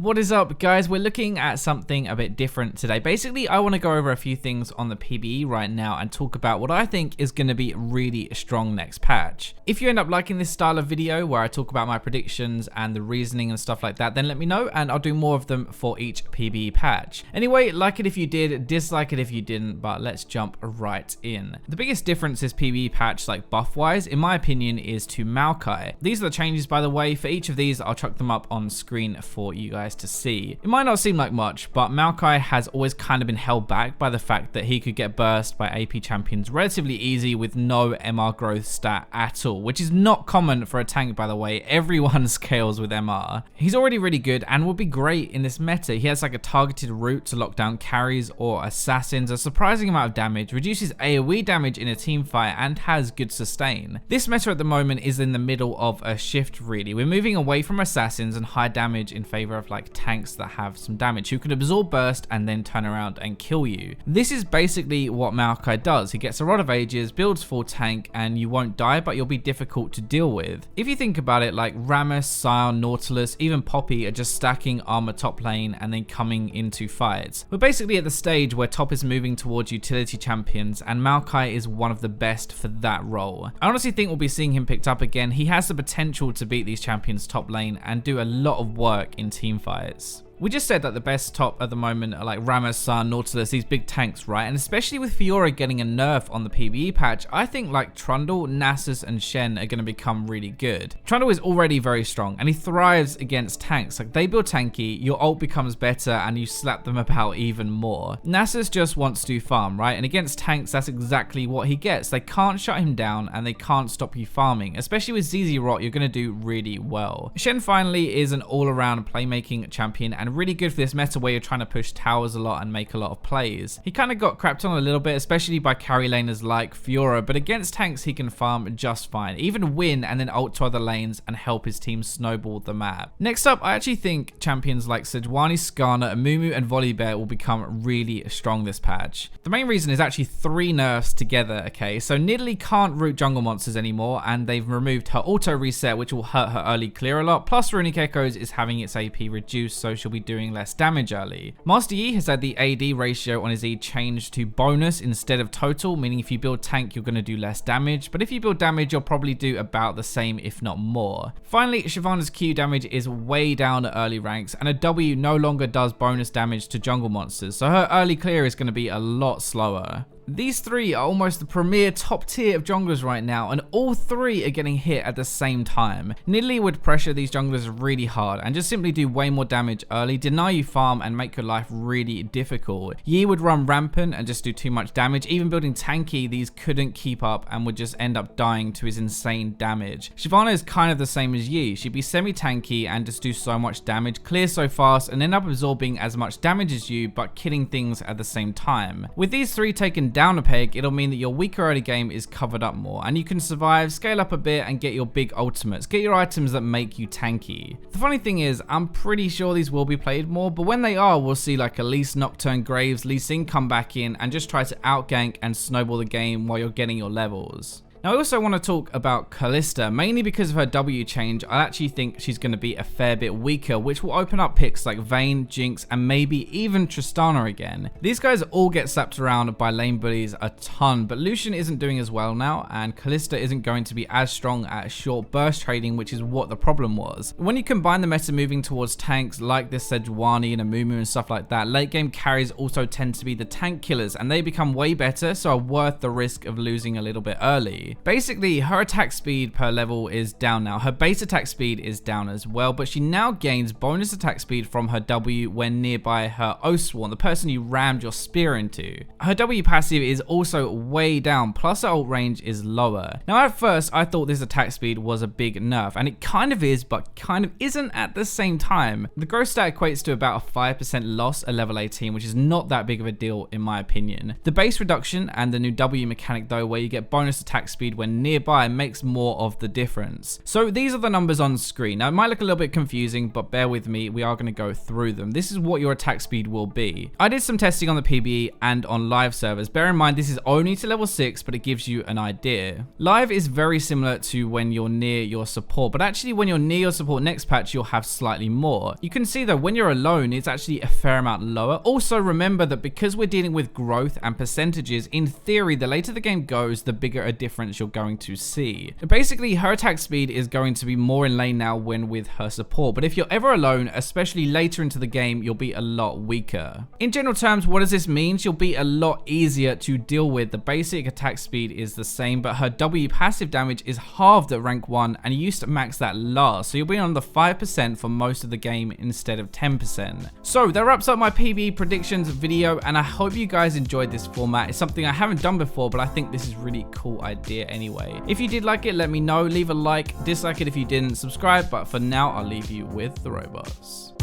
What is up, guys? We're looking at something a bit different today. Basically, I want to go over a few things on the PBE right now and talk about what I think is going to be really strong next patch. If you end up liking this style of video where I talk about my predictions and the reasoning and stuff like that, then let me know and I'll do more of them for each PBE patch. Anyway, like it if you did, dislike it if you didn't, but let's jump right in. The biggest difference this PBE patch, like buff-wise, in my opinion, is to Malphite. These are the changes, by the way. For each of these, I'll chuck them up on screen for you guys to see. It might not seem like much, but Malphite has always kind of been held back by the fact that he could get burst by AP champions relatively easy with no MR growth stat at all, which is not common for a tank, by the way. Everyone scales with MR. He's already really good and would be great in this meta. He has like a targeted route to lock down carries or assassins, a surprising amount of damage, reduces AoE damage in a team fight, and has good sustain. This meta at the moment is in the middle of a shift, really. We're moving away from assassins and high damage in favor of like tanks that have some damage, who can absorb burst and then turn around and kill you. This is basically what Malphite does. He gets a lot of ages, builds full tank, and you won't die, but you'll be difficult to deal with. If you think about it, like Rammus, Scion, Nautilus, even Poppy are just stacking armor top lane and then coming into fights. We're basically at the stage where top is moving towards utility champions, and Malphite is one of the best for that role. I honestly think we'll be seeing him picked up again. He has the potential to beat these champions top lane and do a lot of work in team fights. We just said that the best top at the moment are like Rammus, Scion, Nautilus, these big tanks, right? And especially with Fiora getting a nerf on the PBE patch, I think like Trundle, Nasus, and Shen are going to become really good. Trundle is already very strong and he thrives against tanks. Like they build tanky, your ult becomes better and you slap them about even more. Nasus just wants to farm, right? And against tanks, that's exactly what he gets. They can't shut him down and they can't stop you farming. Especially with ZZ Rot, you're going to do really well. Shen finally is an all-around playmaking champion and really good for this meta where you're trying to push towers a lot and make a lot of plays. He kind of got crapped on a little bit, especially by carry laners like Fiora, but against tanks he can farm just fine, even win and then ult to other lanes and help his team snowball the map. Next up, I actually think champions like Sejuani, Skarner, Amumu, and Volibear will become really strong this patch. The main reason is actually 3 nerfs together, okay? So Nidalee can't root jungle monsters anymore, and they've removed her auto reset, which will hurt her early clear a lot, plus Runic Echoes is having its AP reduced, so she'll be doing less damage early. Master Yi has had the AD ratio on his E changed to bonus instead of total, meaning if you build tank you're going to do less damage, but if you build damage you'll probably do about the same if not more. Finally, Shyvana's Q damage is way down at early ranks and a W no longer does bonus damage to jungle monsters, so her early clear is going to be a lot slower. These 3 are almost the premier top tier of junglers right now, and all 3 are getting hit at the same time. Nidalee would pressure these junglers really hard and just simply do way more damage early, deny you farm and make your life really difficult. Yi would run rampant and just do too much damage. Even building tanky, these couldn't keep up and would just end up dying to his insane damage. Shyvana is kind of the same as Yi. She'd be semi-tanky and just do so much damage, clear so fast, and end up absorbing as much damage as you but killing things at the same time. With these 3 taken down a peg, it'll mean that your weaker early game is covered up more and you can survive, scale up a bit, and get your big ultimates, get your items that make you tanky. The funny thing is, I'm pretty sure these will be played more, but when they are, we'll see like Elise, Nocturne, Graves, Lee Sin come back in and just try to outgank and snowball the game while you're getting your levels. Now I also want to talk about Kalista, mainly because of her W change. I actually think she's going to be a fair bit weaker, which will open up picks like Vayne, Jinx, and maybe even Tristana again. These guys all get slapped around by lane bullies a ton, but Lucian isn't doing as well now, and Kalista isn't going to be as strong at short burst trading, which is what the problem was. When you combine the meta moving towards tanks like this Sejuani and Amumu and stuff like that, late game carries also tend to be the tank killers, and they become way better, so are worth the risk of losing a little bit early. Basically, her attack speed per level is down now. Her base attack speed is down as well, but she now gains bonus attack speed from her W when nearby her Oathsworn, the person you rammed your spear into. Her W passive is also way down, plus her ult range is lower. Now at first, I thought this attack speed was a big nerf, and it kind of is, but kind of isn't at the same time. The growth stat equates to about a 5% loss at level 18, which is not that big of a deal in my opinion. The base reduction and the new W mechanic though, where you get bonus attack speed speed when nearby makes more of the difference. So these are the numbers on screen. Now it might look a little bit confusing, but bear with me, we are going to go through them. This is what your attack speed will be. I did some testing on the PBE and on live servers. Bear in mind this is only to level 6, but it gives you an idea. Live is very similar to when you're near your support, but actually when you're near your support next patch, you'll have slightly more. You can see though, when you're alone, it's actually a fair amount lower. Also remember that because we're dealing with growth and percentages, in theory, the later the game goes, the bigger a difference you're going to see. Basically, her attack speed is going to be more in lane now when with her support, but if you're ever alone, especially later into the game, you'll be a lot weaker. In general terms, what does this mean? She'll be a lot easier to deal with. The basic attack speed is the same, but her W passive damage is halved at rank 1, and you used to max that last, so you'll be on the 5% for most of the game instead of 10%. So that wraps up my PBE predictions video, and I hope you guys enjoyed this format. It's something I haven't done before, but I think this is a really cool idea anyway. If you did like it, let me know. Leave a like, dislike it if you didn't, subscribe, but for now, I'll leave you with the robots.